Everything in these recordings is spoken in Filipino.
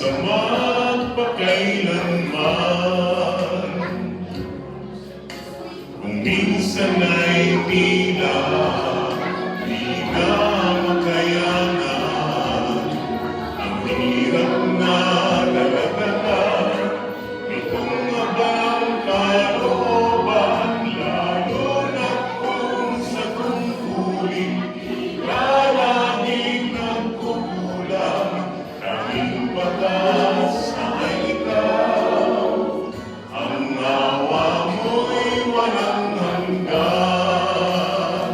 masama't pakailanman. Kung minsan ay tila di na makayanan, ang hirap na dalagdagan itong abang kalooban, lalo na kung sa tungkulin laging nagkukulang. Tanging batas ay ikaw, ang awa mo'y walang hanggan.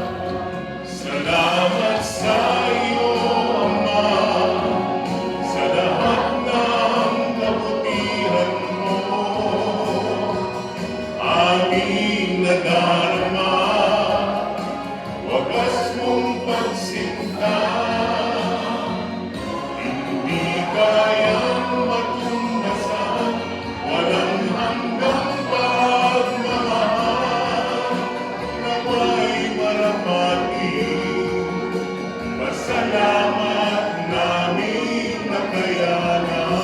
Salamat sa iyo, Ama, sa lahat ng kabutihan mo. Aming nadarama, wagas mong pagsinta. Hindi kayang matumbasan, walang hanggang pagmamahal. Nawa'y maramating, pasalamat namin nakayanan.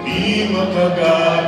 Di makagal